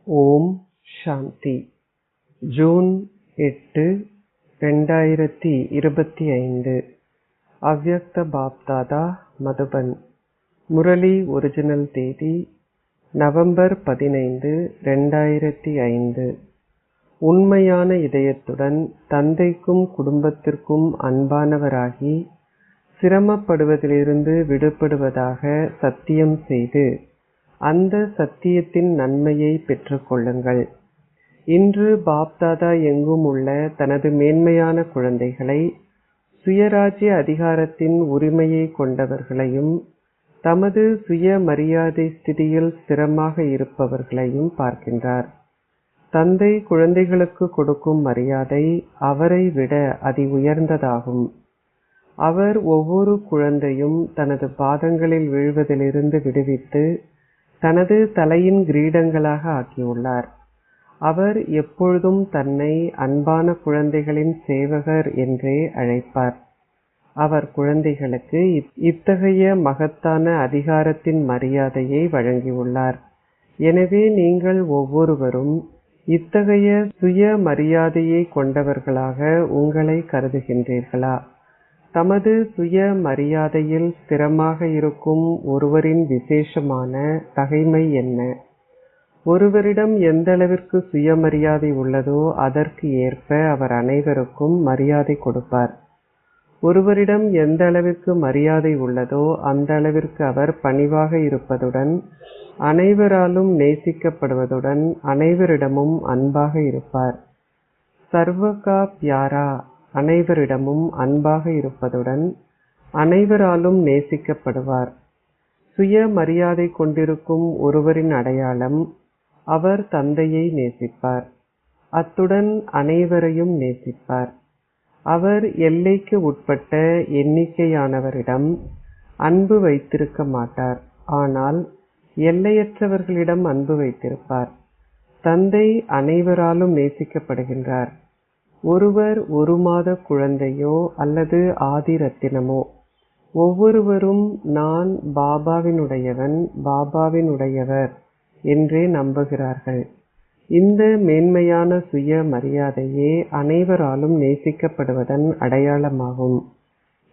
ஓம் சாந்தி. June 8, 2025. அவ்யக்த Bapdada, Madhuban. Murali original தேதி November 15, 2005. உண்மையான இதயத்துடன் தந்தைக்கும் குடும்பத்திற்கும் அன்பானவராகி சிரமப்படுவதிலிருந்து விடுபடுவதாக சத்தியம் செய்து அந்த சத்தியத்தின் நன்மையை பெற்றுக் கொள்ளுங்கள். இன்று பாப்தாதா எங்கும் உள்ள தனது மேன்மையான குழந்தைகளை, சுயராஜ்ய அதிகாரத்தின் உரிமையை கொண்டவர்களையும் தமது சுய மரியாதை ஸ்திதியில் ஸ்திரமாக இருப்பவர்களையும் பார்க்கின்றார். தந்தை குழந்தைகளுக்கு கொடுக்கும் மரியாதை அவரை விட அதி உயர்ந்ததாகும். அவர் ஒவ்வொரு குழந்தையும் தனது பாதங்களில் வீழ்வதிலிருந்து விடுவித்து தனது தலையின் கிரீடங்களாக ஆக்கியுள்ளார். அவர் எப்பொழுதும் தன்னை அன்பான குழந்தைகளின் சேவகர் என்றே அழைப்பார். அவர் குழந்தைகளுக்கு இத்தகைய மகத்தான அதிகாரத்தின் மரியாதையை வழங்கியுள்ளார். எனவே நீங்கள் ஒவ்வொருவரும் இத்தகைய சுய மரியாதையை கொண்டவர்களாக உங்களை கருதுகின்றீர்களா? தமது சுய மரியாதையில் ஸ்திரமாக இருக்கும் ஒருவரின் விசேஷமான தகைமை என்ன? ஒருவரிடம் எந்தளவிற்கு சுயமரியாதை உள்ளதோ அதற்கு ஏற்ப அவர் அனைவருக்கும் மரியாதை கொடுப்பார். ஒருவரிடம் எந்த அளவிற்கு மரியாதை உள்ளதோ அந்த அளவிற்கு அவர் பணிவாக இருப்பதுடன் அனைவராலும் நேசிக்கப்படுவதுடன் அனைவரிடமும் அன்பாக இருப்பார். சர்வகா பியாரா, அனைவரிடமும் அன்பாக இருப்பதுடன் அனைவராலும் நேசிக்கப்படுவார். சுய மரியாதை கொண்டிருக்கும் ஒருவரின் அடையாளம் அவர் தந்தையை நேசிப்பார், அத்துடன் அனைவரையும் நேசிப்பார். அவர் எல்லைக்கு உட்பட்ட எண்ணிக்கையானவரிடம் அன்பு வைத்திருக்க மாட்டார், ஆனால் எல்லையற்றவர்களிடம் அன்பு வைத்திருப்பார். தந்தை அனைவராலும் நேசிக்கப்படுகின்றார். ஒருவர் ஒரு மாத குழந்தையோ அல்லது ஆதி ரத்தினமோ, ஒவ்வொருவரும் நான் பாபாவினுடையவன், பாபாவினுடையவர் என்றே நம்புகிறார்கள். இந்த மேன்மையான சுய மரியாதையே அனைவராலும் நேசிக்கப்படுவதன் அடையாளமாகும்.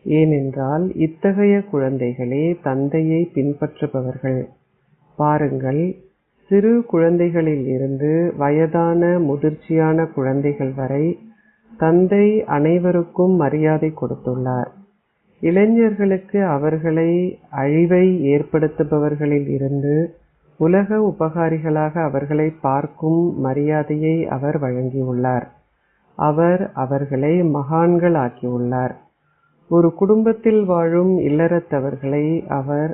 ஏனென்றால் இத்தகைய குழந்தைகளே தந்தையை பின்பற்றுபவர்கள். பாருங்கள், சிறு குழந்தைகளில் இருந்து வயதான முதிர்ச்சியான குழந்தைகள் வரை தந்தை அனைவருக்கும் மரியாதை கொடுத்துள்ளார். இளைஞர்களுக்கு அவர்களை அழிவை ஏற்படுத்துபவர்களில் இருந்து உலக உபகாரிகளாக அவர்களை பார்க்கும் மரியாதையை அவர் வழங்கியுள்ளார். அவர் அவர்களை மகான்கள் ஆக்கியுள்ளார். ஒரு குடும்பத்தில் வாழும் இல்லறத்தவர்களை அவர்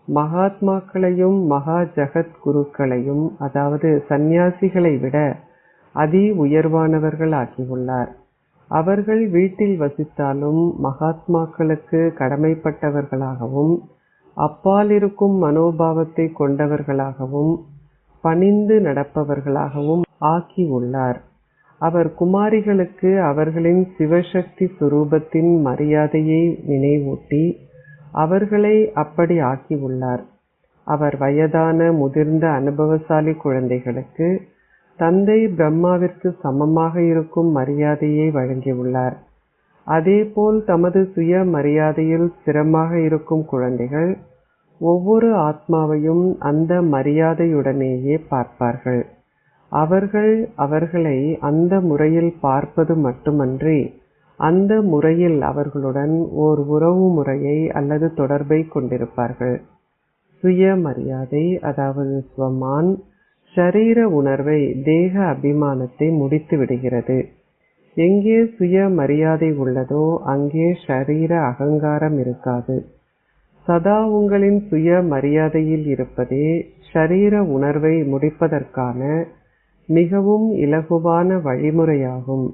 மகாத்மாக்களையும் மகா ஜகத் குருக்களையும், அதாவது சந்நியாசிகளை விட அதி உயர்வானவர்கள் ஆக்கியுள்ளார். அவர்கள் வீட்டில் வசித்தாலும் மகாத்மாக்களுக்கு கடமைப்பட்டவர்களாகவும் அப்பால் இருக்கும் மனோபாவத்தை கொண்டவர்களாகவும் பணிந்து நடப்பவர்களாகவும் ஆக்கியுள்ளார். அவர் குமாரிகளுக்கு அவர்களின் சிவசக்தி சுரூபத்தின் மரியாதையை நினைவூட்டி அவர்களை அப்படி ஆக்கியுள்ளார். அவர் வயதான முதிர்ந்த அனுபவசாலி குழந்தைகளுக்கு தந்தை பிரம்மாவிற்கு சமமாக இருக்கும் மரியாதையை வழங்கியுள்ளார். அதேபோல் தமது சுய மரியாதையில் ஸ்திரமாக இருக்கும் குழந்தைகள் ஒவ்வொரு ஆத்மாவையும் அந்த மரியாதையுடனேயே பார்ப்பார்கள். அவர்கள் அவர்களை அந்த முறையில் பார்ப்பது மட்டுமன்றி அந்த முறையில் அவர்களுடன் ஓர் உறவு முறையை அல்லது தொடர்பை கொண்டிருப்பார்கள். சுய மரியாதை, அதாவது ஸ்வமான், ஷரீர உணர்வை, தேக அபிமானத்தை முடித்து விடுகிறது. எங்கே சுய மரியாதை உள்ளதோ அங்கே ஷரீர அகங்காரம் இருக்காது. சதா உங்களின் சுய மரியாதையில் இருப்பதே ஷரீர உணர்வை முடிப்பதற்கான மிகவும் இலகுவான வழிமுறையாகும்.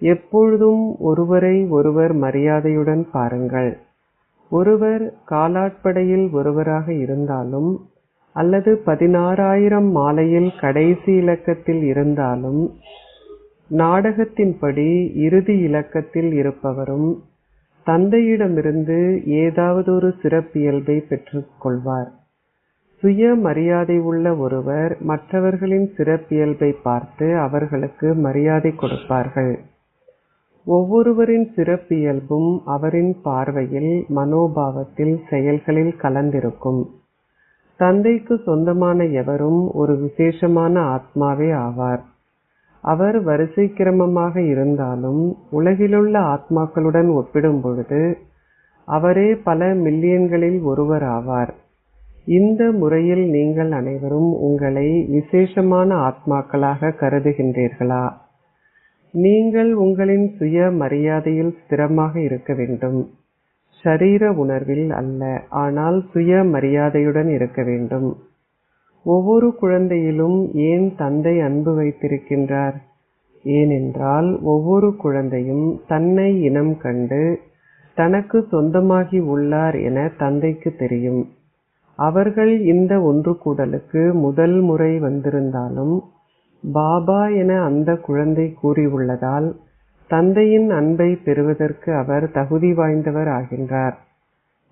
எப்பொழுதும் ஒருவரை ஒருவர் மரியாதையுடன் பாருங்கள். ஒருவர் காலாட்படையில் ஒருவராக இருந்தாலும் அல்லது 16,000 மாலையில் கடைசி இலக்கத்தில் இருந்தாலும் நாடகத்தின்படி இறுதி இலக்கத்தில் இருப்பவரும் தந்தையிடமிருந்து ஏதாவது ஒரு சிறப்பியல்பை பெற்றுக் கொள்வார். சுய மரியாதை உள்ள ஒருவர் மற்றவர்களின் சிறப்பியல்பை பார்த்து அவர்களுக்கு மரியாதை கொடுப்பார்கள். ஒவ்வொருவரின் சிறப்பியல்பும் அவரின் பார்வையில், மனோபாவத்தில், செயல்களில் கலந்திருக்கும். தந்தைக்கு சொந்தமான எவரும் ஒரு விசேஷமான ஆத்மாவே ஆவார். அவர் வரிசை கிரமமாக இருந்தாலும் உலகிலுள்ள ஆத்மாக்களுடன் ஒப்பிடும் பொழுது அவரே பல மில்லியன்களில் ஒருவர் ஆவார். இந்த முறையில் நீங்கள் அனைவரும் உங்களை விசேஷமான ஆத்மாக்களாக கருதுகின்றீர்களா? நீங்கள் உங்களின் சுய மரியாதையில் ஸ்திரமாக இருக்க வேண்டும். ஷரீர உணர்வில் அல்ல, ஆனால் சுய மரியாதையுடன் இருக்க வேண்டும். ஒவ்வொரு குழந்தையிலும் ஏன் தந்தை அன்பு வைத்திருக்கின்றார்? ஏனென்றால் ஒவ்வொரு குழந்தையும் தன்னை இனம் கண்டு தனக்கு சொந்தமாகி உள்ளார் என தந்தைக்கு தெரியும். அவர்கள் இந்த ஒன்று கூடலுக்கு முதல் முறை வந்திருந்தாலும் பாபா என அந்த குழந்தை கூறியுள்ளதால் தந்தையின் அன்பை பெறுவதற்கு அவர் தகுதி வாய்ந்தவர் ஆகின்றார்.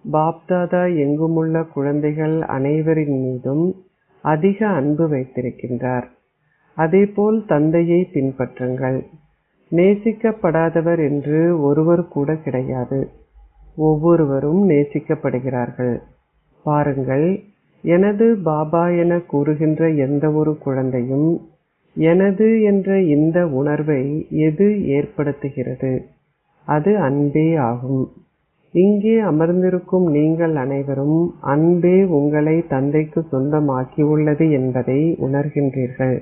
பாப்தாதா எங்குமுள்ள குழந்தைகள் அனைவரின் மீதும் அதிக அன்பு வைத்திருக்கின்றார். அதேபோல் தந்தையை பின்பற்றுங்கள். நேசிக்கப்படாதவர் என்று ஒருவர் கூட கிடையாது. ஒவ்வொருவரும் நேசிக்கப்படுகிறார்கள். பாருங்கள், எனது பாபா என கூறுகின்ற எந்த ஒரு குழந்தையும் எனது என்ற இந்த உணர்வை எது ஏற்படுத்துகிறது? அது அன்பே ஆகும். இங்கே அமர்ந்திருக்கும் நீங்கள் அனைவரும் அன்பே உங்களை தந்தைக்கு சொந்தமாக்கியுள்ளது என்பதை உணர்கின்றீர்கள்.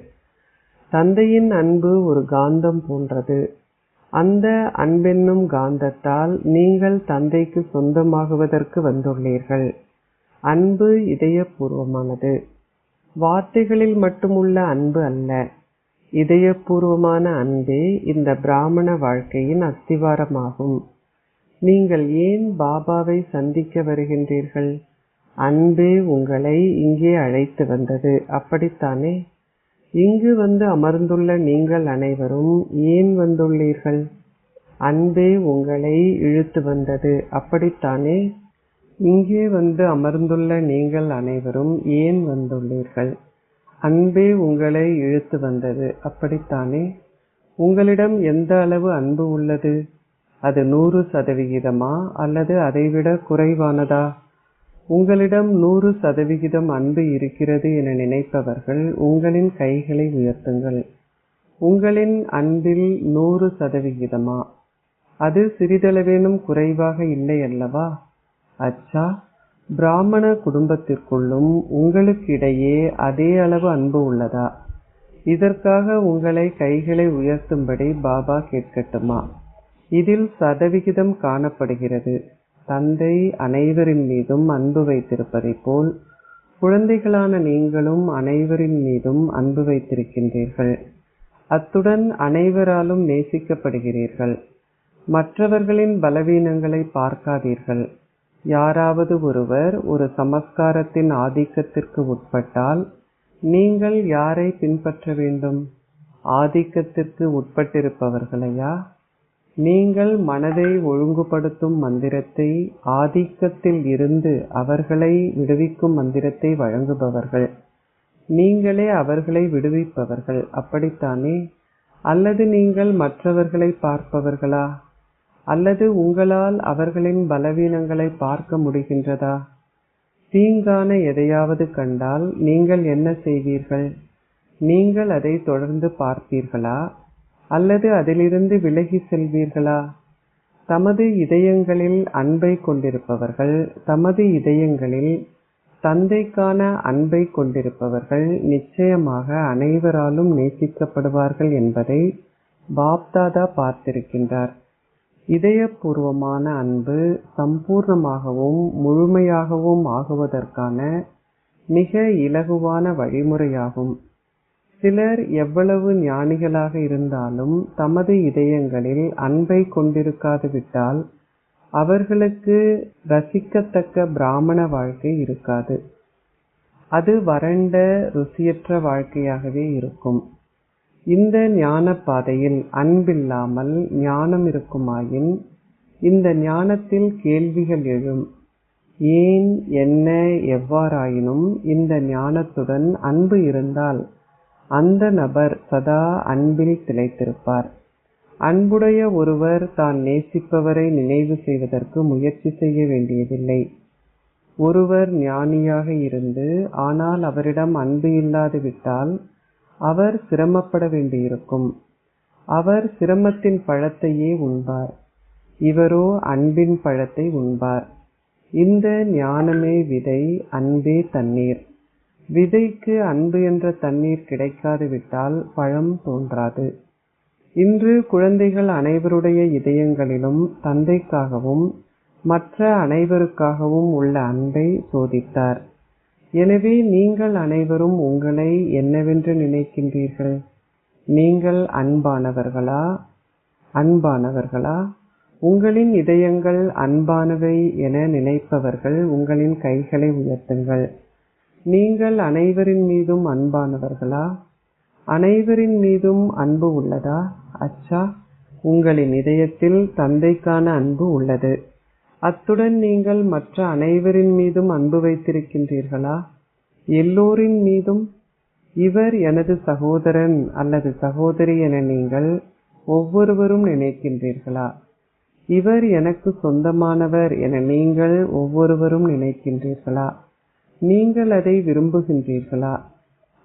தந்தையின் அன்பு ஒரு காந்தம் போன்றது. அந்த அன்பென்னும் காந்தத்தால் நீங்கள் தந்தைக்கு சொந்தமாகுவதற்கு வந்துள்ளீர்கள். அன்பு இதயபூர்வமானது. வார்த்தைகளில் மட்டுமுள்ள அன்பு அல்ல. இதயபூர்வமான அன்பே இந்த பிராமண வாழ்க்கையின் அஸ்திவாரமாகும். நீங்கள் ஏன் பாபாவை சந்திக்க வருகின்றீர்கள்? அன்பே உங்களை இங்கே அழைத்து வந்தது, அப்படித்தானே? இங்கு வந்து அமர்ந்துள்ள நீங்கள் அனைவரும் ஏன் வந்துள்ளீர்கள்? அன்பே உங்களை இழுத்து வந்தது, அப்படித்தானே? இங்கே வந்து அமர்ந்துள்ள நீங்கள் அனைவரும் ஏன் வந்துள்ளீர்கள்? அன்பே உங்களை இழுத்து வந்தது, அப்படித்தானே? உங்களிடம் எந்த அளவு அன்பு உள்ளது? அது 100% அல்லது அதைவிட குறைவானதா? உங்களிடம் 100% அன்பு இருக்கிறது என நினைப்பவர்கள் உங்களின் கைகளை உயர்த்துங்கள். உங்களின் அன்பில் 100%? அது சிறிதளவேனும் குறைவாக இல்லை அல்லவா? அச்சா, பிராமண குடும்பத்திற்குள்ளும் உங்களுக்கு இடையே அதே அளவு அன்பு உள்ளதா? இதற்காக உங்களை கைகளை உயர்த்தும்படி பாபா கேட்கட்டுமா? இதில் சதவிகிதம் காணப்படுகிறது. தந்தை அனைவரின் மீதும் அன்பு வைத்திருப்பதைப் போல் குழந்தைகளான நீங்களும் அனைவரின் மீதும் அன்பு வைத்திருக்கின்றீர்கள். அத்துடன் அனைவராலும் நேசிக்கப்படுகிறீர்கள். மற்றவர்களின் பலவீனங்களை பார்க்காதீர்கள். யாராவது ஒருவர் ஒரு சமஸ்காரத்தின் ஆதிக்கத்திற்கு உட்பட்டால் நீங்கள் யாரை பின்பற்ற வேண்டும்? ஆதிக்கத்திற்கு உட்பட்டிருப்பவர்களையா? நீங்கள் மனதை ஒழுங்குபடுத்தும் மந்திரத்தை, ஆதிக்கத்தில் இருந்து அவர்களை விடுவிக்கும் மந்திரத்தை வழங்குபவர்கள். நீங்களே அவர்களை விடுவிப்பவர்கள், அப்படித்தானே? அல்லது நீங்கள் மற்றவர்களை பார்ப்பவர்களா? அல்லது உங்களால் அவர்களின் பலவீனங்களை பார்க்க முடிகின்றதா? தீங்கான எதையாவது கண்டால் நீங்கள் என்ன செய்வீர்கள்? நீங்கள் அதை தொடர்ந்து பார்ப்பீர்களா? அல்லது அதிலிருந்து விலகி செல்வீர்களா? தமது இதயங்களில் அன்பை கொண்டிருப்பவர்கள், தமது இதயங்களில் தந்தைக்கான அன்பை கொண்டிருப்பவர்கள் நிச்சயமாக அனைவராலும் நேசிக்கப்படுவார்கள் என்பதை பாப்தாதா பார்த்திருக்கின்றார். இதயபூர்வமான அன்பு சம்பூர்ணமாகவும் முழுமையாகவும் ஆகுவதற்கான மிக இலகுவான வழிமுறையாகும். சிலர் எவ்வளவு ஞானிகளாக இருந்தாலும் தமது இதயங்களில் அன்பை கொண்டிருக்காது விட்டால் அவர்களுக்கு ரசிக்கத்தக்க பிராமண வாழ்க்கை இருக்காது. அது வறண்ட, ருசியற்ற வாழ்க்கையாகவே இருக்கும். இந்த ஞான பாதையில் அன்பில்லாமல் ஞானம் இருக்குமாயின் இந்த ஞானத்தில் கேள்விகள் எழும். ஏன், என்ன, எவ்வாறாயினும் இந்த ஞானத்துடன் அன்பு இருந்தால் அந்த நபர் சதா அன்பில் திளைத்திருப்பார். அன்புடைய ஒருவர் தான் நேசிப்பவரை நினைவு செய்வதற்கு முயற்சி செய்ய வேண்டியதில்லை. ஒருவர் ஞானியாக இருந்து ஆனால் அவரிடம் அன்பு இல்லாது விட்டால் அவர் சிரமப்பட வேண்டியிருக்கும். அவர் சிரமத்தின் பழத்தையே உண்பார். இவரோ அன்பின் பழத்தை உண்பார். இந்த ஞானமே விதை, அன்பே தண்ணீர். விதைக்கு அன்பு என்ற தண்ணீர் கிடைக்காது விட்டால் பழம் தோன்றாது. இன்று குழந்தைகள் அனைவருடைய இதயங்களிலும் தந்தைக்காகவும் மற்ற அனைவருக்காகவும் உள்ள அன்பை சோதித்தார். எனவே நீங்கள் அனைவரும் உங்களை என்னவென்று நினைக்கின்றீர்கள்? நீங்கள் அன்பானவர்களா? அன்பானவர்களா? உங்களின் இதயங்கள் அன்பானவை என நினைப்பவர்கள் உங்களின் கைகளை உயர்த்துங்கள். நீங்கள் அனைவரின் மீதும் அன்பானவர்களா? அனைவரின் மீதும் அன்பு உள்ளதா? அச்சா, உங்களின் இதயத்தில் தந்தைக்கான அன்பு உள்ளது. அத்துடன் நீங்கள் மற்ற அனைவரின் மீதும் அன்பு வைத்திருக்கின்றீர்களா? எல்லோரின் மீதும்? இவர் எனது சகோதரன் அல்லது சகோதரி என நீங்கள் ஒவ்வொருவரும் நினைக்கின்றீர்களா? இவர் எனக்கு சொந்தமானவர் என நீங்கள் ஒவ்வொருவரும் நினைக்கின்றீர்களா? நீங்கள் அதை விரும்புகின்றீர்களா?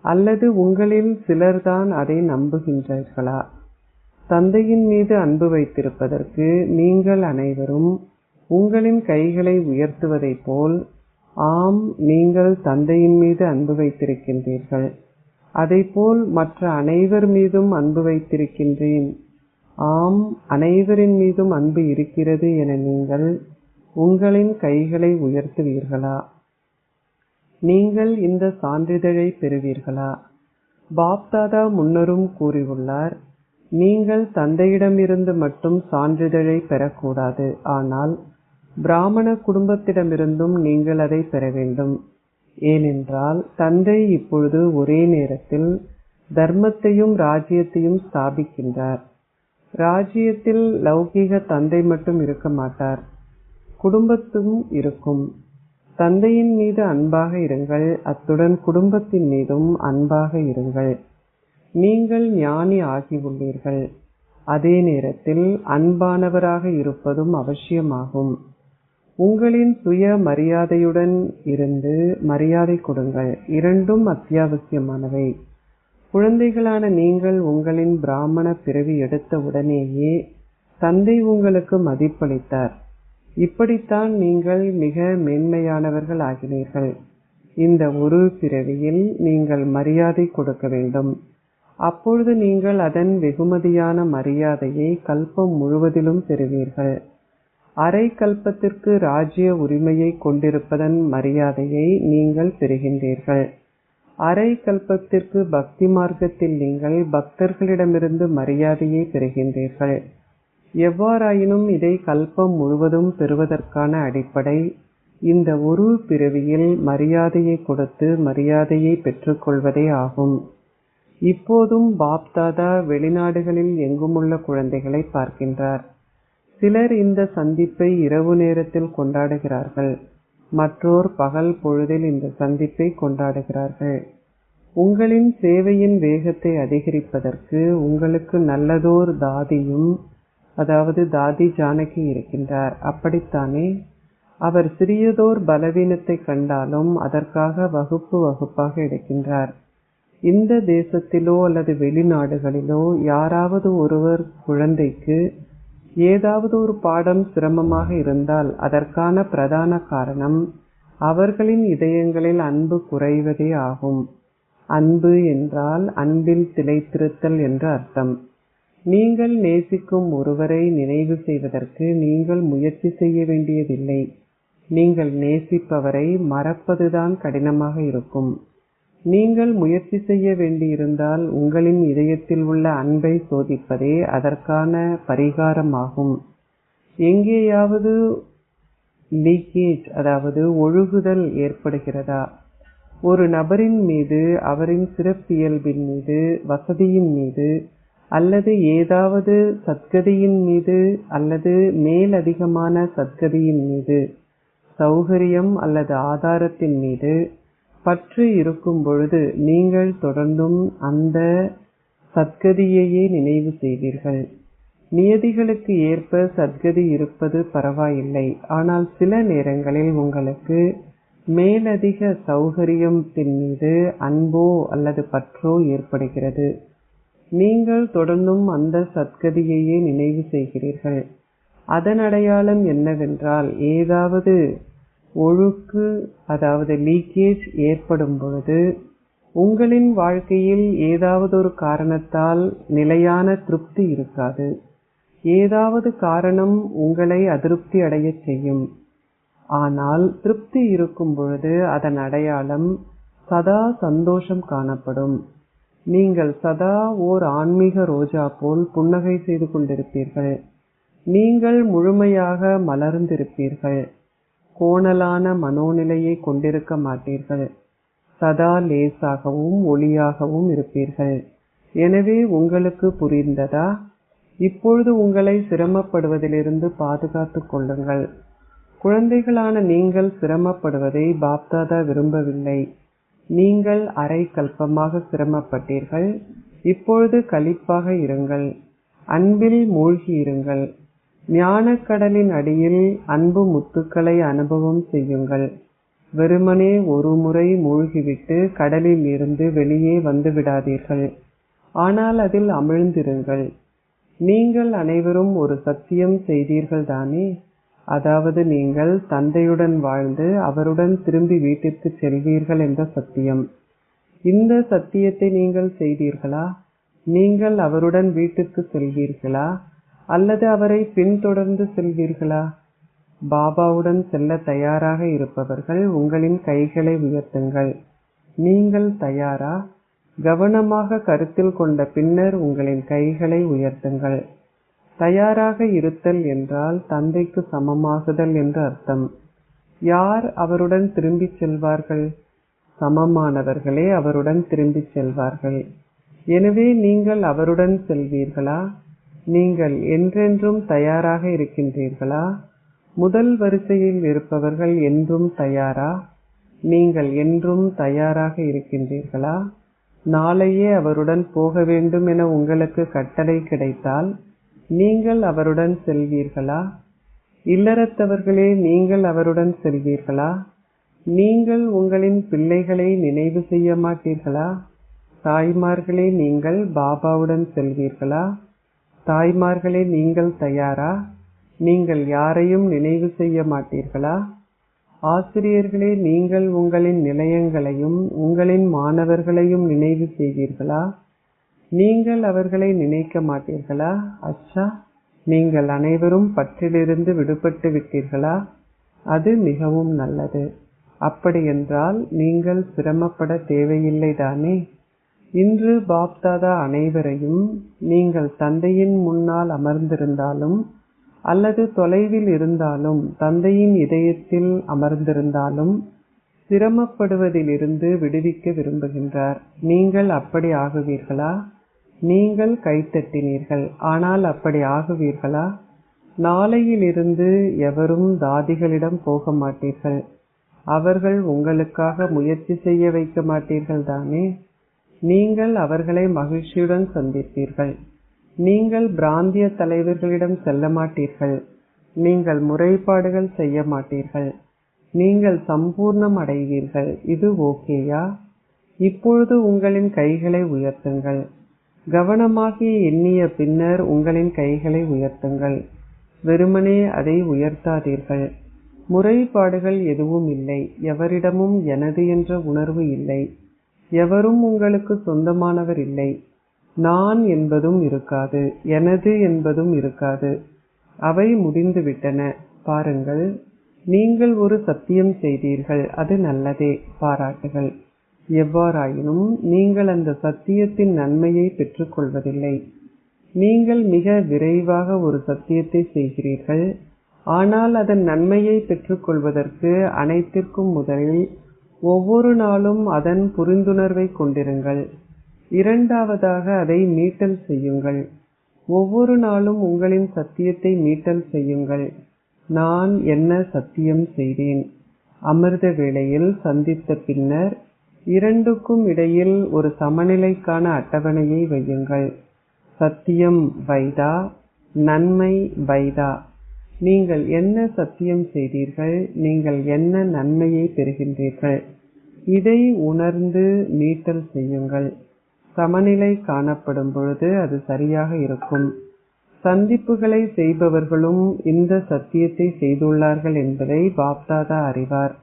அல்லது உங்களில் சிலர்தான் அதை நம்புகின்றீர்களா? தந்தையின் மீது அன்பு வைத்திருப்பதற்கு நீங்கள் அனைவரும் உங்களின் கைகளை உயர்த்துவதைப் போல், ஆம், நீங்கள் தந்தையின் மீது அன்பு வைத்திருக்கின்றீர்கள். அதைப்போல் மற்ற அனைவர் மீதும் அன்பு வைத்திருக்கின்றேன். ஆம், அனைவரின் மீதும் அன்பு இருக்கிறது என நீங்கள் உங்களின் கைகளை உயர்த்துவீர்களா? நீங்கள் இந்த சான்றிதழை பெறுவீர்களா? பாப்தாதா முன்னரும் கூறியுள்ளார், நீங்கள் தந்தையிடமிருந்து மட்டும் சான்றிதழை பெறக்கூடாது, ஆனால் பிராமண குடும்பத்திடமிருந்தும் நீங்கள் அதை பெற வேண்டும். ஏனென்றால் தந்தை இப்பொழுது ஒரே நேரத்தில் தர்மத்தையும் ராஜ்யத்தையும் ஸ்தாபிக்கின்றார். ராஜ்யத்தில் லௌகீக தந்தை மட்டும் இருக்க மாட்டார், குடும்பத்தும் இருக்கும். தந்தையின் மீது அன்பாக இருங்கள், அத்துடன் குடும்பத்தின் மீதும் அன்பாக இருங்கள். நீங்கள் ஞானி ஆகியுள்ளீர்கள். அதே நேரத்தில் அன்பானவராக இருப்பதும் அவசியமாகும். உங்களின் சுய மரியாதையுடன் இருந்து மரியாதை கொடுங்கள். இரண்டும் அத்தியாவசியமானவை. குழந்தைகளான நீங்கள் உங்களின் பிராமண பிறவி எடுத்த உடனேயே தந்தை உங்களுக்கு மதிப்பளித்தார். இப்படித்தான் நீங்கள் மிக மேன்மையானவர்கள் ஆகினீர்கள். இந்த ஒரு பிறவியில் நீங்கள் மரியாதை கொடுக்க வேண்டும். அப்பொழுது நீங்கள் அதன் வெகுமதியான மரியாதையை கல்பம் முழுவதிலும் பெறுவீர்கள். அரை கல்பத்திற்கு ராஜ்ய உரிமையை கொண்டிருப்பதன் மரியாதையை நீங்கள் பெறுகின்றீர்கள். அரை கல்பத்திற்கு பக்தி மார்க்கத்தில் நீங்கள் பக்தர்களிடமிருந்து மரியாதையை பெறுகின்றீர்கள். எவ்வாறாயினும் இதை கல்பம் முழுவதும் பெறுவதற்கான அடிப்படை இந்த ஒரு பிறவியில் மரியாதையை கொடுத்து மரியாதையை பெற்றுக்கொள்வதே ஆகும். இப்போதும் பாப்தாதா வெளிநாடுகளில் எங்குமுள்ள குழந்தைகளை பார்க்கின்றார். சிலர் இந்த சந்திப்பை இரவு நேரத்தில் கொண்டாடுகிறார்கள், மற்றோர் பகல் பொழுதில் இந்த சந்திப்பை கொண்டாடுகிறார்கள். உங்களின் சேவையின் வேகத்தை அதிகரிப்பதற்கு உங்களுக்கு நல்லதோர் தாதியும், அதாவது தாதி ஜானகி இருக்கின்றார், அப்படித்தானே? அவர் சிறியதோர் பலவீனத்தை கண்டாலும் அதற்காக வகுப்பு வகுப்பாக எடுக்கின்றார். இந்த தேசத்திலோ அல்லது வெளிநாடுகளிலோ யாராவது ஒருவர் குழந்தைக்கு ஏதாவது ஒரு பாடம் சிரமமாக இருந்தால் அதற்கான பிரதான காரணம் அவர்களின் இதயங்களில் அன்பு குறைவதே ஆகும். அன்பு என்றால் அன்பில் திளைத்திருத்தல் என்று அர்த்தம். நீங்கள் நேசிக்கும் ஒருவரை நினைவு செய்வதற்கு நீங்கள் முயற்சி செய்ய வேண்டியதில்லை. நீங்கள் நேசிப்பவரை மறப்பதுதான் கடினமாக இருக்கும். நீங்கள் முயற்சி செய்ய வேண்டியிருந்தால் உங்களின் இதயத்தில் உள்ள அன்பை சோதிப்பதே அதற்கான பரிகாரமாகும். எங்கேயாவது லீக்கேஜ், அதாவது ஒழுகுதல் ஏற்படுகிறதா? ஒரு நபரின் மீது, அவரின் சிறப்பியல்பின் மீது, வசதியின் மீது, அல்லது ஏதாவது சத்கதியின் மீது அல்லது மேலதிகமான சத்கதியின் மீது சௌகரியம் அல்லது ஆதாரத்தின் மீது பற்று இருக்கும் பொழுது நீங்கள் தொடர்ந்தும் அந்த சத்கதியையே நினைவு செய்வீர்கள். நியதிகளுக்கு ஏற்ப சத்கதி இருப்பது பரவாயில்லை. ஆனால் சில நேரங்களில் உங்களுக்கு மேலதிக சௌகரியத்தின் மீது அன்போ அல்லது பற்றோ ஏற்படுகிறது. நீங்கள் தொடர்ந்தும் அந்த சத்கதியையே நினைவு செய்கிறீர்கள். அதன் அடையாளம் என்னவென்றால், ஏதாவது ஒழுக்கு அதாவது லீக்கேஜ் ஏற்படும் பொழுது உங்களின் வாழ்க்கையில் ஏதாவது ஒரு காரணத்தால் நிலையான திருப்தி இருக்காது. ஏதாவது காரணம் உங்களை அதிருப்தி அடைய செய்யும். ஆனால் திருப்தி இருக்கும் பொழுது அதன் அடையாளம் சதா சந்தோஷம் காணப்படும். நீங்கள் சதா ஓர் ஆன்மீக ரோஜா போல் புன்னகை செய்து கொண்டிருப்பீர்கள். நீங்கள் முழுமையாக மலர்ந்திருப்பீர்கள். கோணலான மனோநிலையை கொண்டிருக்க மாட்டீர்கள். சதா லேசாகவும் ஒளியாகவும் இருப்பீர்கள். எனவே உங்களுக்கு புரிந்ததா? இப்பொழுது உங்களை சிரமப்படுவதிலிருந்து பாதுகாத்துக் கொள்ளுங்கள். குழந்தைகளான நீங்கள் சிரமப்படுவதை பாப்தாதா விரும்பவில்லை. நீங்கள் அரை கல்பமாக சிரமப்பட்டீர்கள். இப்பொழுது களிப்பாக இருங்கள். அன்பில் மூழ்கி இருங்கள். ஞானக்கடலின் அடியில் அன்பு முத்துக்களை அனுபவம் செய்யுங்கள். வெறுமனே ஒரு முறை மூழ்கிவிட்டு கடலில் இருந்து வெளியே வந்து விடாதீர்கள். ஆனால் அதில் அமிழ்ந்திருங்கள். நீங்கள் அனைவரும் ஒரு சத்தியம் செய்தீர்கள் தானே? அதாவது நீங்கள் தந்தையுடன் வாழ்ந்து அவருடன் திரும்பி வீட்டிற்கு செல்வீர்கள் என்ற சத்தியம். இந்த சத்தியத்தை நீங்கள் செய்தீர்களா? நீங்கள் அவருடன் வீட்டுக்கு செல்வீர்களா அல்லது அவரை பின்தொடர்ந்து செல்வீர்களா? பாபாவுடன் செல்ல தயாராக இருப்பவர்கள் உங்களின் கைகளை உயர்த்துங்கள். நீங்கள் தயாரா? கவனமாக கருத்தில் கொண்ட பின்னர் உங்களின் கைகளை உயர்த்துங்கள். தயாராக இருத்தல் என்றால் தந்தைக்கு சமமாகுதல் என்று அர்த்தம். யார் அவருடன் திரும்பிச் செல்வார்கள்? சமமானவர்களே அவருடன் திரும்பிச் செல்வார்கள். எனவே நீங்கள் அவருடன் செல்வீர்களா? நீங்கள் என்றென்றும் தயாராக இருக்கின்றீர்களா? முதல் வரிசையில் இருப்பவர்கள் என்றும் தயாரா? நீங்கள் என்றும் தயாராக இருக்கின்றீர்களா? நாளையே அவருடன் போக வேண்டும் என உங்களுக்கு கட்டளை கிடைத்தால் நீங்கள் அவருடன் செல்வீர்களா? இல்லறத்தவர்களே நீங்கள் அவருடன் செல்வீர்களா? நீங்கள் உங்களின் பிள்ளைகளை நினைவு செய்ய மாட்டீர்களா? தாய்மார்களே நீங்கள் பாபாவுடன் செல்வீர்களா? தாய்மார்களே நீங்கள் தயாரா? நீங்கள் யாரையும் நினைவு செய்ய மாட்டீர்களா? ஆசிரியர்களே நீங்கள் உங்களின் நிலையங்களையும் உங்களின் மாணவர்களையும் நினைவு செய்வீர்களா? நீங்கள் அவர்களை நினைக்க மாட்டீர்களா? அச்சா, நீங்கள் அனைவரும் பற்றிலிருந்து விடுபட்டு விட்டீர்களா? அது மிகவும் நல்லது. அப்படியென்றால் நீங்கள் சிரமப்பட தேவையில்லை தானே? இன்று பாப்தாதா அனைவரையும் நீங்கள் தந்தையின் முன்னால் அமர்ந்திருந்தாலும் அல்லது தொலைவில் இருந்தாலும் தந்தையின் இதயத்தில் அமர்ந்திருந்தாலும் சிரமப்படுவதிலிருந்து விடுவிக்க விரும்புகின்றார். நீங்கள் அப்படி ஆகுவீர்களா? நீங்கள் கைத்தட்டினீர்கள். ஆனால் அப்படி ஆகுவீர்களா? நாளையிலிருந்து எவரும் தாதிகளிடம் போக மாட்டீர்கள். அவர்கள் உங்களுக்காக முயற்சி செய்ய வைக்க மாட்டீர்கள் தானே? நீங்கள் அவர்களை மகிழ்ச்சியுடன் சந்திப்பீர்கள். நீங்கள் பிராந்திய தலைவர்களிடம் செல்ல மாட்டீர்கள். நீங்கள் முறைப்பாடுகள் செய்ய மாட்டீர்கள். நீங்கள் சம்பூர்ணம் அடைவீர்கள். இது ஓகேயா? இப்பொழுது உங்களின் கைகளை உயர்த்துங்கள். கவனமாக எண்ணிய பின்னர் உங்களின் கைகளை உயர்த்துங்கள். வெறுமனே அதை உயர்த்தாதீர்கள். முறைப்பாடுகள் எதுவும் இல்லை. எவரிடமும் எனது என்ற உணர்வு இல்லை. எவரும் உங்களுக்கு சொந்தமானவர் இல்லை. நான் என்பதும் இருக்காது. எனது என்பதும் இருக்காது. அவை முடிந்துவிட்டன. பாருங்கள், நீங்கள் ஒரு சத்தியம் செய்தீர்கள். அது நல்லதே. பாராட்டுகள். எவ்வாறாயினும் நீங்கள் அந்த சத்தியத்தின் நன்மையை பெற்றுக்கொள்வதில்லை. நீங்கள் மிக விரைவாக ஒரு சத்தியத்தை செய்கிறீர்கள். ஆனால் அதன் நன்மையை பெற்றுக்கொள்வதற்கு அனைத்திற்கும் முதலில் ஒவ்வொரு நாளும் அதன் புரிந்துணர்வை கொண்டிருங்கள். இரண்டாவதாக அதை மீட்டல் செய்யுங்கள். ஒவ்வொரு நாளும் உங்களின் சத்தியத்தை மீட்டல் செய்யுங்கள். நான் என்ன சத்தியம் செய்தேன். அமிர்த வேளையில் சந்தித்த பின்னர் இரண்டுக்கும் இடையில் ஒரு சமநிலைக்கான அட்டவணையை வையுங்கள். சத்தியம் வைதா, நன்மை வைதா. நீங்கள் என்ன சத்தியம் செய்தீர்கள், நீங்கள் என்ன நன்மையை பெறுகின்றீர்கள், இதை உணர்ந்து மீட்டல் செய்யுங்கள். சமநிலை காணப்படும் பொழுது அது சரியாக இருக்கும். சந்திப்புகளை செய்பவர்களும் இந்த சத்தியத்தை செய்துள்ளார்கள் என்பதை பாப்தாதா அறிவார்.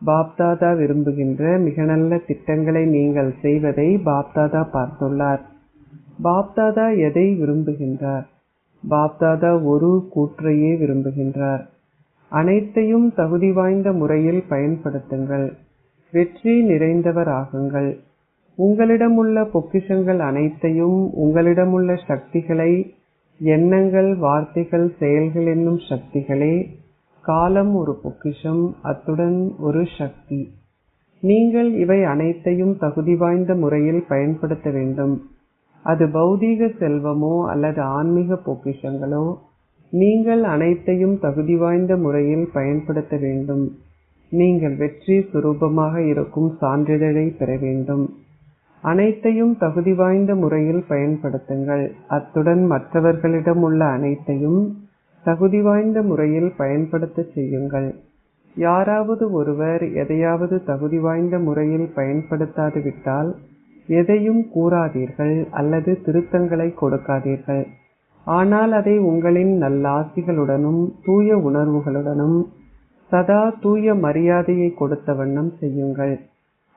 பாப்தாதா விரும்புகின்ற மிக நல்ல திட்டங்களை நீங்கள் செய்வதை பாப்தாதா பார்த்துள்ளார். பாப்தாதா எதை விரும்புகின்றார்? பாப்தாதா ஒரு கூற்றையே விரும்புகின்றார். அனைத்தையும் தகுதி வாய்ந்த முறையில் பயன்படுத்துங்கள். வெற்றி நிறைந்தவர் ஆகுங்கள். உங்களிடமுள்ள பொக்கிஷங்கள் அனைத்தையும், உங்களிடமுள்ள சக்திகளை, எண்ணங்கள், வார்த்தைகள், செயல்கள் என்னும் சக்திகளே. காலம் ஒரு பொக்கிஷம், அத்துடன் ஒரு சக்தி. நீங்கள் இவை அனைத்தையும் தகுதி வாய்ந்த முறையில் பயன்படுத்த வேண்டும். அது பௌதீக செல்வமோ அல்லது ஆன்மீக பொக்கிஷங்களோ, நீங்கள் அனைத்தையும் தகுதி வாய்ந்த முறையில் பயன்படுத்த வேண்டும். நீங்கள் வெற்றி சுரூபமாக இருக்கும் சான்றிதழை பெற வேண்டும். அனைத்தையும் தகுதி வாய்ந்த முறையில் பயன்படுத்துங்கள். அத்துடன் மற்றவர்களிடம் உள்ள அனைத்தையும் தகுதி வாய்ந்த முறையில் பயன்படுத்த செய்யுங்கள். யாராவது ஒருவர் எதையாவது தகுதி வாய்ந்த முறையில் பயன்படுத்தாது விட்டால் எதையும் கூறாதீர்கள் அல்லது திருத்தங்களை கொடுக்காதீர்கள். ஆனால் அதை உங்களின் நல்லாசிகளுடனும் தூய உணர்வுகளுடனும் சதா தூய மரியாதையை கொடுத்த வண்ணம் செய்யுங்கள்.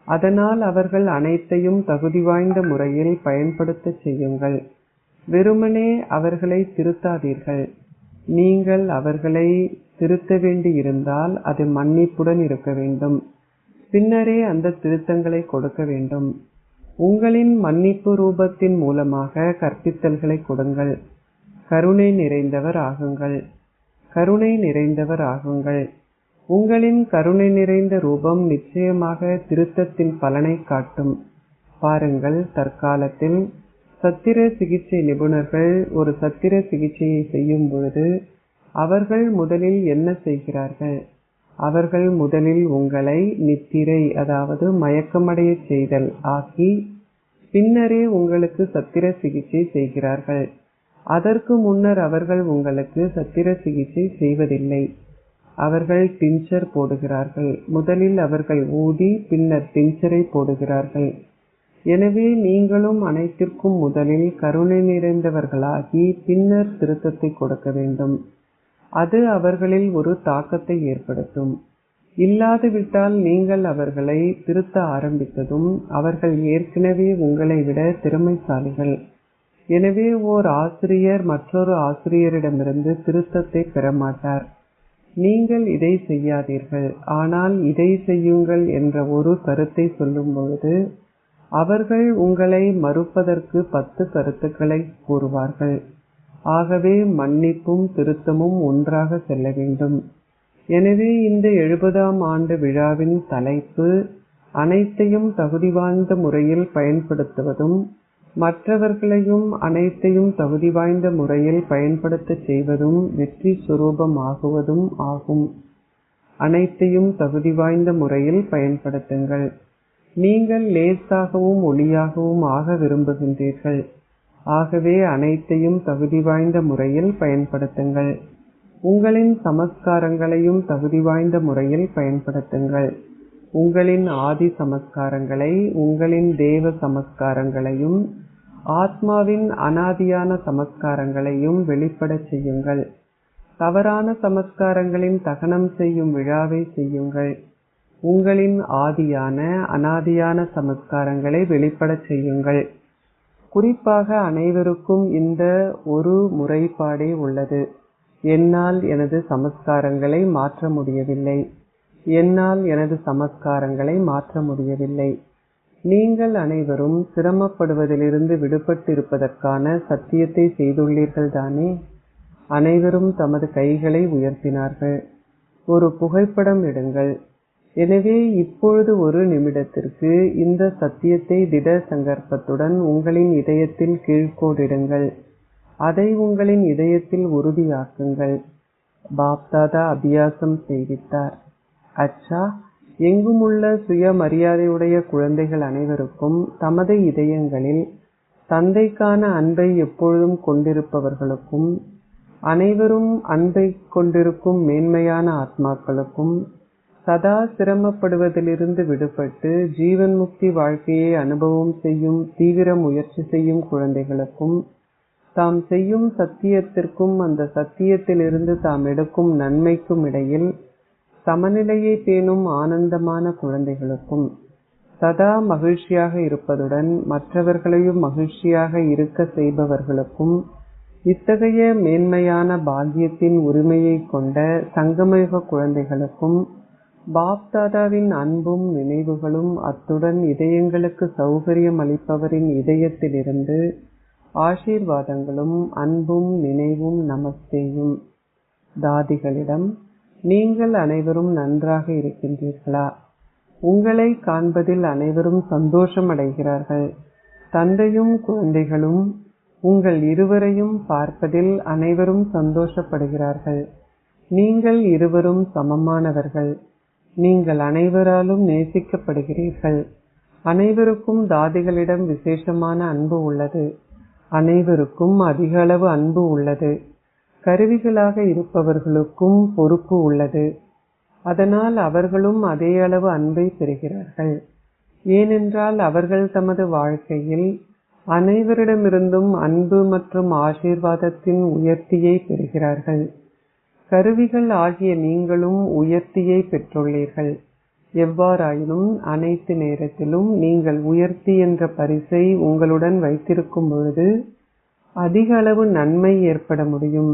அதனால் அவர்கள் அனைத்தையும் தகுதி வாய்ந்த முறையில் பயன்படுத்த செய்யுங்கள். வெறுமனே அவர்களை திருத்தாதீர்கள். நீங்கள் அவர்களை திருத்த வேண்டி இருந்தால் அது மன்னிப்புடன் இருக்க வேண்டும். பின்னரே அந்த திருத்தங்களை கொடுக்க வேண்டும். உங்களின் மன்னிப்பு ரூபத்தின் மூலமாக கற்பித்தல்களை கொடுங்கள். கருணை நிறைந்தவர் ஆகுங்கள். கருணை நிறைந்தவர் ஆகுங்கள். உங்களின் கருணை நிறைந்த ரூபம் நிச்சயமாக திருத்தத்தின் பலனை காட்டும். பாருங்கள், தற்காலத்தில் சத்திர சிகிச்சை நிபுணர்கள் ஒரு சத்திர சிகிச்சையை செய்யும் பொழுது அவர்கள் முதலில் என்ன செய்கிறார்கள்? அவர்கள் முதலில் உங்களை நித்திரை, அதாவது மயக்கமடைய செய்தல் ஆக்கி பின்னரே உங்களுக்கு சத்திர சிகிச்சை செய்கிறார்கள். அதற்கு முன்னர் அவர்கள் உங்களுக்கு சத்திர சிகிச்சை செய்வதில்லை. அவர்கள் டிஞ்சர் போடுகிறார்கள். முதலில் அவர்கள் ஊதி பின்னர் டிஞ்சரை போடுகிறார்கள். எனவே நீங்களும் அனைத்திற்கும் முதலில் கருணை நிறைந்தவர்களாகி பின்னர் திருத்தத்தை கொடுக்க வேண்டும். அது அவர்களில் ஒரு தாக்கத்தை ஏற்படுத்தும். இல்லாதுவிட்டால் நீங்கள் அவர்களை திருத்த ஆரம்பித்ததும் அவர்கள் ஏற்கனவே உங்களை விட திறமைசாலிகள். எனவே ஓர் ஆசிரியர் மற்றொரு ஆசிரியரிடமிருந்து திருத்தத்தை பெறமாட்டார். நீங்கள் இதை செய்யாதீர்கள், ஆனால் இதை செய்யுங்கள் என்ற ஒரு கருத்தை சொல்லும் பொழுது அவர்கள் உங்களை மறுப்பதற்கு 10 கருத்துக்களை கூறுவார்கள். ஆகவே மன்னிப்பும் திருத்தமும் ஒன்றாக செல்ல வேண்டும். எனவே இந்த 70ஆம் ஆண்டு விழாவின் தலைப்பு அனைத்தையும் தகுதி வாய்ந்த முறையில் பயன்படுத்துவதும் மற்றவர்களையும் அனைத்தையும் தகுதி வாய்ந்த முறையில் பயன்படுத்த செய்வதும் வெற்றி சுரூபம் ஆகுவதும் ஆகும். அனைத்தையும் தகுதி வாய்ந்த முறையில் பயன்படுத்துங்கள். நீங்கள் லேசாகவும் ஒளியாகவும் ஆக விரும்புகின்றீர்கள். ஆகவே அனைத்தையும் தகுதி வாய்ந்த முறையில் பயன்படுத்துங்கள். உங்களின் சமஸ்காரங்களையும் தகுதி வாய்ந்த முறையில் பயன்படுத்துங்கள். உங்களின் ஆதி சமஸ்காரங்களை, உங்களின் தேவ சமஸ்காரங்களையும் ஆத்மாவின் அனாதியான சமஸ்காரங்களையும் வெளிப்படச் செய்யுங்கள். தவறான சமஸ்காரங்களின் தகனம் செய்யும் விழாவை செய்யுங்கள். உங்களின் ஆதியான அனாதியான சமஸ்காரங்களை வெளிப்படச் செய்யுங்கள். குறிப்பாக அனைவருக்கும் இந்த ஒரு முறைப்பாடே உள்ளது. என்னால் எனது சமஸ்காரங்களை மாற்ற முடியவில்லை. என்னால் எனது சமஸ்காரங்களை மாற்ற முடியவில்லை. நீங்கள் அனைவரும் சிரமப்படுவதிலிருந்து விடுபட்டிருப்பதற்கான சத்தியத்தை செய்துள்ளீர்கள் தானே? அனைவரும் தமது கைகளை உயர்த்தினார்கள். ஒரு புகைப்படம் எடுங்கள். எனவே இப்பொழுது ஒரு நிமிடத்திற்கு இந்த சத்தியத்தை திட சங்கற்பத்துடன் உங்களின் இதயத்தில் கீழ்கோடிடுங்கள். அதை உங்களின் இதயத்தில் உறுதியாக்குங்கள். பாப்தாதா அபியாசம் செய்வித்தார். அச்சா, எங்குமுள்ள சுயமரியாதையுடைய குழந்தைகள் அனைவருக்கும் தமது இதயங்களில் தந்தைக்கான அன்பை எப்பொழுதும் கொண்டிருப்பவர்களுக்கும், அனைவரும் அன்பை கொண்டிருக்கும் மேன்மையான ஆத்மாக்களுக்கும், சதா சிரமப்படுவதிலிருந்து விடுபட்டு ஜீவன் முக்தி வாழ்க்கையை அனுபவம் செய்யும் தீவிர முயற்சி செய்யும் குழந்தைகளுக்கும், தாம் செய்யும் சத்தியத்திற்கும் அந்த சத்தியத்திலிருந்து தாம் எடுக்கும் நன்மைக்கும் இடையில் சமநிலையை பேணும் ஆனந்தமான குழந்தைகளுக்கும், சதா மகிழ்ச்சியாக இருப்பதுடன் மற்றவர்களையும் மகிழ்ச்சியாக இருக்க செய்பவர்களுக்கும், இத்தகைய மேன்மையான பாக்கியத்தின் உரிமையை கொண்ட சங்கமயுக குழந்தைகளுக்கும் பாப்தாதாவின் அன்பும் நினைவுகளும், அத்துடன் இதயங்களுக்கு சௌகரியம் அளிப்பவரின் இதயத்திலிருந்து ஆசீர்வாதங்களும் அன்பும் நினைவும் நமஸ்தேயும். தாதிகளிடம், நீங்கள் அனைவரும் நன்றாக இருக்கின்றீர்களா? உங்களை காண்பதில் அனைவரும் சந்தோஷம் அடைகிறார்கள். தந்தையும் குழந்தைகளும் உங்கள் இருவரையும் பார்ப்பதில் அனைவரும் சந்தோஷப்படுகிறார்கள். நீங்கள் இருவரும் சமமானவர்கள். நீங்கள் அனைவராலும் நேசிக்கப்படுகிறீர்கள். அனைவருக்கும் தாதிகளிடம் விசேஷமான அன்பு உள்ளது. அனைவருக்கும் அதிக அளவு அன்பு உள்ளது. கருவிகளாக இருப்பவர்களுக்கும் பொறுப்பு உள்ளது. அதனால் அவர்களும் அதே அளவு அன்பை பெறுகிறார்கள். ஏனென்றால் அவர்கள் தமது வாழ்க்கையில் அனைவரிடமிருந்தும் அன்பு மற்றும் ஆசீர்வாதத்தின் உயர்த்தியை பெறுகிறார்கள். கருவிகள் ஆகிய நீங்களும் உயர்த்தியை பெற்றுள்ளீர்கள். எவ்வாறாயினும் அனைத்து நேரத்திலும் நீங்கள் உயர்த்தி என்ற பரிசை உங்களுடன் வைத்திருக்கும் பொழுது அதிக அளவு நன்மை ஏற்பட முடியும்.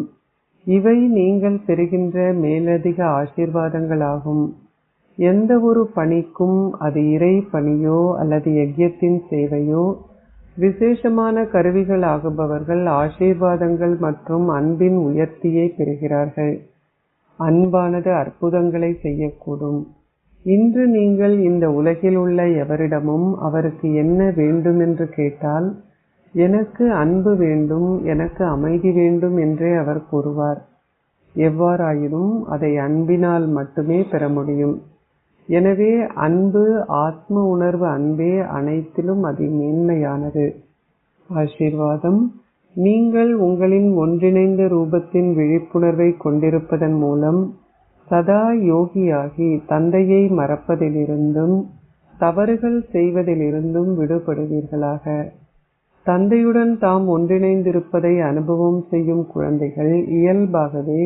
இவை நீங்கள் பெறுகின்ற மேலதிக ஆசீர்வாதங்களாகும். எந்த ஒரு பணிக்கும், அது இறை பணியோ அல்லது யஜ்யத்தின் சேவையோ, விசேஷமான கருவிகள் ஆகுபவர்கள் ஆசீர்வாதங்கள் மற்றும் அன்பின் உயர்த்தியை பெறுகிறார்கள். அன்பானது அற்புதங்களை செய்யக்கூடும். இன்று நீங்கள் இந்த உலகில் உள்ள எவரிடமும் அவருக்கு என்ன வேண்டும் என்று கேட்டால், எனக்கு அன்பு வேண்டும், எனக்கு அமைதி வேண்டும் என்றே அவர் கூறுவார். எவ்வாறாயினும் அதை அன்பினால் மட்டுமே பெற முடியும். எனவே அன்பு, ஆத்ம உணர்வு அன்பே அனைத்திலும் அதி மேன்மையானது. ஆசீர்வாதம்: நீங்கள் உங்களின் ஒன்றிணைந்த ரூபத்தின் விழிப்புணர்வை கொண்டிருப்பதன் மூலம் சதா யோகியாகி தந்தையை மறப்பதிலிருந்தும் தவறுகள் செய்வதிலிருந்தும் விடுபடுவீர்களாக. தந்தையுடன் தாம் ஒன்றிணைந்திருப்பதை அனுபவம் செய்யும் குழந்தைகள் இயல்பாகவே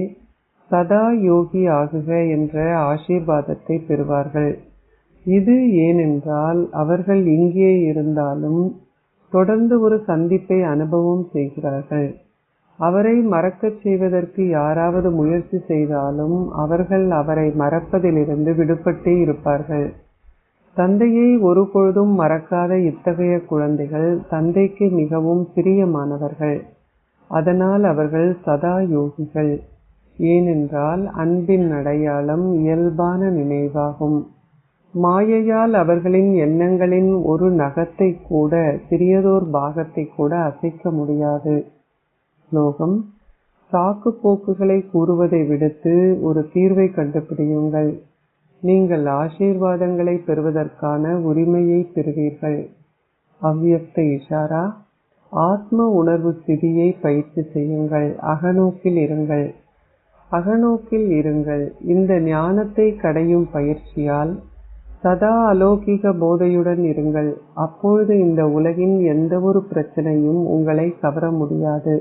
சதா யோகி ஆகுக என்ற ஆசீர்வாதத்தை பெறுவார்கள். இது ஏனென்றால் அவர்கள் இங்கே இருந்தாலும் தொடர்ந்து ஒரு சந்திப்பை அனுபவம் செய்கிறார்கள். அவரை மறக்கச் செய்வதற்கு யாராவது முயற்சி செய்தாலும் அவர்கள் அவரை மறப்பதிலிருந்து விடுபட்டே இருப்பார்கள். தந்தையை ஒருபொழுதும் மறக்காத இத்தகைய குழந்தைகள் தந்தைக்கு மிகவும் பிரியமானவர்கள். அதனால் அவர்கள் சதா யோகிகள். ஏனென்றால் அன்பின் அடையாளம் இயல்பான நினைவாகும். மாயையால் அவர்களின் எண்ணங்களின் ஒரு நகத்தை கூட, சிறியதோர் பாகத்தை கூட அசைக்க முடியாது. ஸ்லோகம்: சாக்கு போக்குகளை கூறுவதை விடுத்து ஒரு தீர்வை கண்டுபிடியுங்கள். நீங்கள் ஆசீர்வாதங்களை பெறுவதற்கான உரிமையை பெறுவீர்கள். அவ்வியக்த இஷாரா: ஆத்ம உணர்வு ஸ்திதியை பயிற்சி செய்யுங்கள். அகநோக்கில் இருங்கள். அகநோக்கில் இருங்கள். இந்த ஞானத்தை கடையும் பயிற்சியால் சதா அலௌகிக போதையுடன் இருங்கள். அப்பொழுது இந்த உலகின் எந்த ஒரு பிரச்சனையும் உங்களை கவர முடியாது.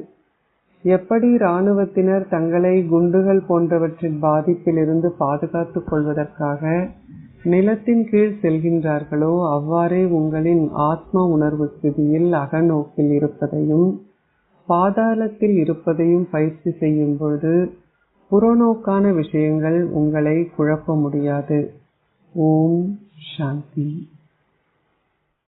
எப்படி இராணுவத்தினர் தங்களை குண்டுகள் போன்றவற்றின் பாதிப்பிலிருந்து பாதுகாத்துக் கொள்வதற்காக நிலத்தின் கீழ் செல்கின்றார்களோ, அவ்வாறே உங்களின் ஆத்ம உணர்வு ஸ்திதியில் அகநோக்கில் இருப்பதையும் பாதாளத்தில் இருப்பதையும் பயிற்சி செய்யும் பொழுது புறநோக்கான விஷயங்கள் உங்களை குழப்ப முடியாது. ஓம் சாந்தி.